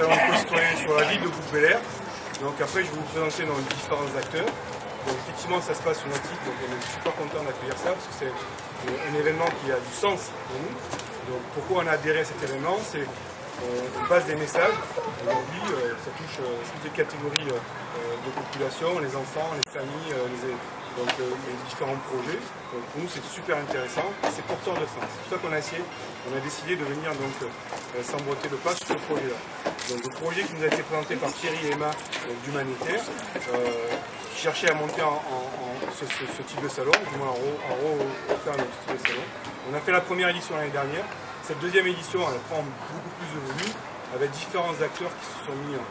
salon co-citoyen sur la ville de Bouc-Bel-Air. Donc après, je vais vous présenter nos différents acteurs. Donc effectivement, ça se passe sur notre site, donc on est super content d'accueillir ça, parce que c'est un événement qui a du sens pour nous. Donc pourquoi on a adhéré à cet événement, c'est on passe des messages. Aujourd'hui, ça touche toutes les catégories de population, les enfants, les familles, les différents projets. Donc pour nous, c'est super intéressant et c'est porteur de sens. C'est pour ça qu'on a décidé de venir s'emboîter le pas sur ce projet-là. Donc le projet qui nous a été présenté par Thierry et Emma d'Humanitaire, qui cherchait à monter ce type de salon, du moins à refaire ce type de salon. On a fait la première édition l'année dernière. Cette deuxième édition, elle prend beaucoup plus de volume, avec différents acteurs qui se sont venus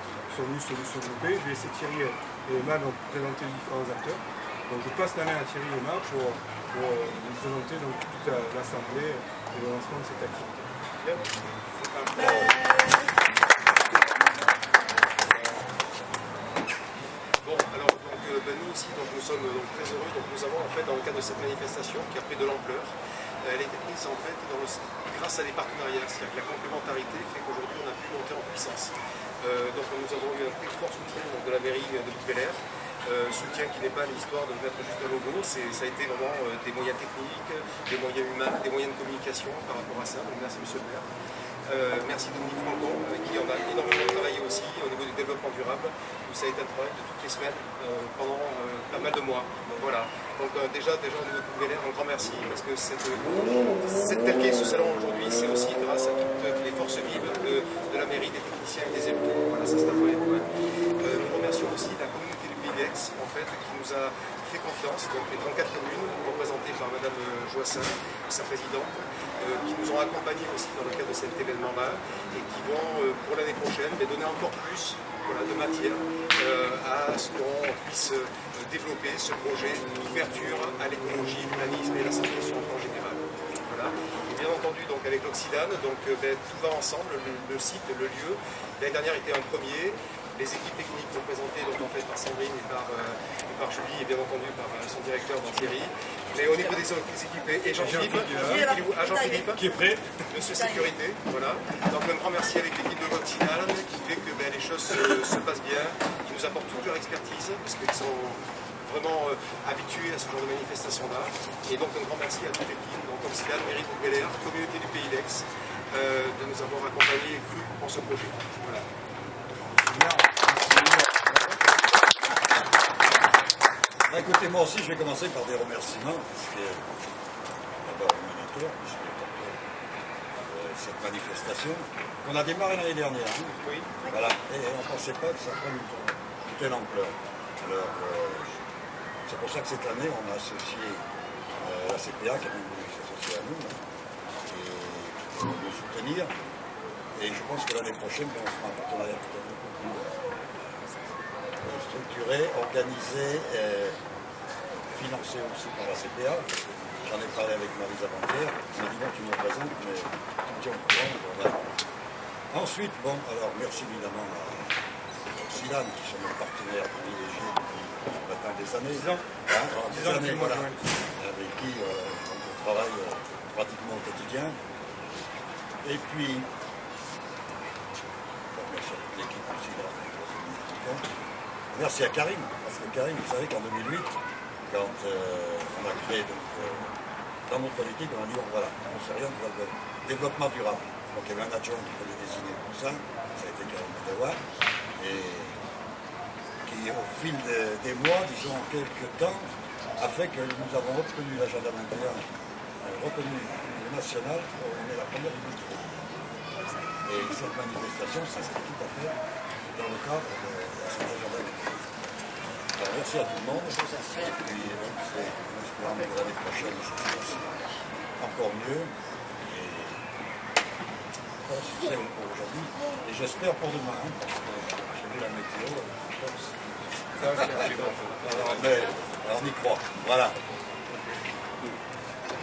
se grouper. Je vais laisser Thierry et Emma donc présenter les différents acteurs. Donc je passe la main à Thierry et Emma pour vous présenter donc, toute l'assemblée et le lancement de cette activité. Bon, alors nous aussi nous sommes très heureux. Donc, nous avons en fait dans le cadre de cette manifestation qui a pris de l'ampleur, elle a été prise en fait grâce à des partenariats, c'est-à-dire que la complémentarité fait qu'aujourd'hui on a pu monter en puissance. Donc nous avons eu un très fort soutien de la mairie de Bouc-Bel-Air. Soutien qui n'est pas l'histoire de mettre juste un logo, ça a été vraiment des moyens techniques, des moyens humains, des moyens de communication par rapport à ça. Donc merci monsieur le maire. Merci Dominique Francon, avec qui on a énormément travaillé aussi au niveau du développement durable, où ça a été un travail de toutes les semaines pendant pas mal de mois. Donc voilà. Donc déjà au niveau de Bouc-Bel-Air, un grand merci, parce que tel qu'est ce salon aujourd'hui, c'est aussi grâce à toutes les forces vives de la mairie, des techniciens et des élus. Voilà, ça c'est un premier point. Nous remercions aussi la communauté du Pays d'Aix, en fait, qui nous a fait confiance, donc les 34 communes, représentées par Madame Joissin, sa présidente, qui nous ont accompagnés aussi dans le cadre de cet événement-là, et qui vont, pour l'année prochaine, donner encore plus de matière à ce qu'on puisse développer ce projet d'ouverture à l'écologie, l'humanisme et la simplification en général. Voilà. Et bien entendu, donc, avec l'Occitane, tout va ensemble, le site, le lieu. L'année dernière était un premier. Les équipes techniques représentées donc, en fait, par Sandrine et par Julie et bien entendu par son directeur Thierry. Mais au niveau des équipes et Jean-Philippe, qui est prêt, Monsieur Sécurité, voilà. Donc un grand merci avec l'équipe de l'Occitane qui fait que les choses se passent bien, qui nous apportent toute leur expertise parce qu'ils sont vraiment habitués à ce genre de manifestation-là. Et donc un grand merci à toute l'équipe, donc Occitane, mairie de Bouc-Bel-Air, communauté du Pays d'Aix, de nous avoir accompagnés et cru en ce projet. Voilà. Écoutez, moi aussi, je vais commencer par des remerciements, parce que d'abord Humanitaire, puisque cette manifestation, qu'on a démarré l'année dernière. Hein. Oui. Voilà. Et on ne pensait pas que ça prenne une telle ampleur. Alors, c'est pour ça que cette année, on a associé la CPA, qui a même voulu s'associer à nous, et pour nous soutenir. Et je pense que l'année prochaine, on fera un partenariat peut-être beaucoup plus structuré, organisé, financé aussi par la CPA. J'en ai parlé avec Maryse avant-hier. Elle m'a dit non, tu me présentes, mais tu me tiens au courant. Voilà. Ensuite, alors merci évidemment à Silan, qui sont nos partenaires privilégiés depuis maintenant des années. 10 ans. Des années, voilà. Avec qui on travaille pratiquement au quotidien. Et puis, merci à toute l'équipe aussi de la merci à Karim, parce que Karim, vous savez qu'en 2008, quand on a créé dans notre politique, on a dit voilà, on ne sait rien pour le développement durable. Donc il y avait un adjoint qu'il fallait désigner pour ça a été Karim Medawa, et qui au fil des mois, disons en quelques temps, a fait que nous avons obtenu l'agenda 21, retenu le national, on est la première du monde. Et cette manifestation s'inscrit tout à fait dans le cadre de cet agenda. Alors, merci à tout le monde. Et puis, en espérant que l'année prochaine, ça se passe encore mieux. Et c'est pour aujourd'hui. Et j'espère pour demain, hein, parce que j'ai vu la météo. Mais on y croit. Voilà.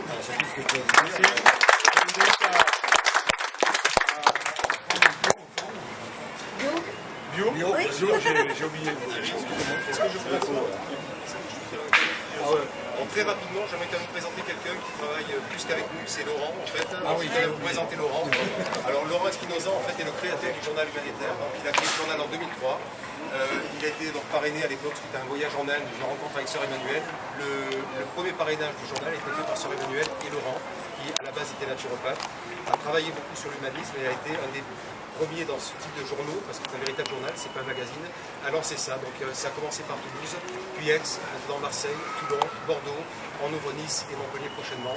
Alors, c'est tout ce que je peux vous dire. Bio, j'ai oublié. Est-ce que je peux Ah ouais. Alors, très rapidement, j'aimerais quand même vous présenter quelqu'un qui travaille plus qu'avec nous, c'est Laurent en fait. Ah oui, je vais vous présenter Laurent. Alors Laurent Espinosa en fait est le créateur du journal humanitaire. Donc, il a créé ce journal en 2003. Il a été donc parrainé à l'époque suite à un voyage en Inde, une rencontre avec Sœur Emmanuelle. Le premier parrainage du journal a été fait par Sœur Emmanuelle et Laurent, qui à la base était naturopathe, a travaillé beaucoup sur l'humanisme et a été un des premiers dans ce type de journaux, parce que c'est un véritable journal, c'est pas un magazine, à lancer ça. Donc ça a commencé par Toulouse, puis Aix, maintenant Marseille, Toulon, Bordeaux, on ouvre Nice et Montpellier prochainement,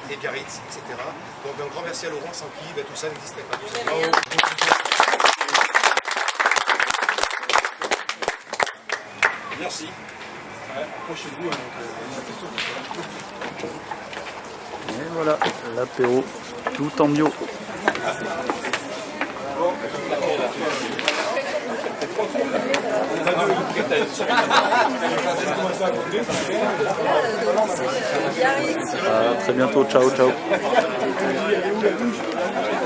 et Biarritz, etc. Donc un grand merci à Laurent, sans qui tout ça n'existerait pas. Merci. Approchez-vous. Et voilà, l'apéro, tout en bio. À très bientôt, ciao ciao.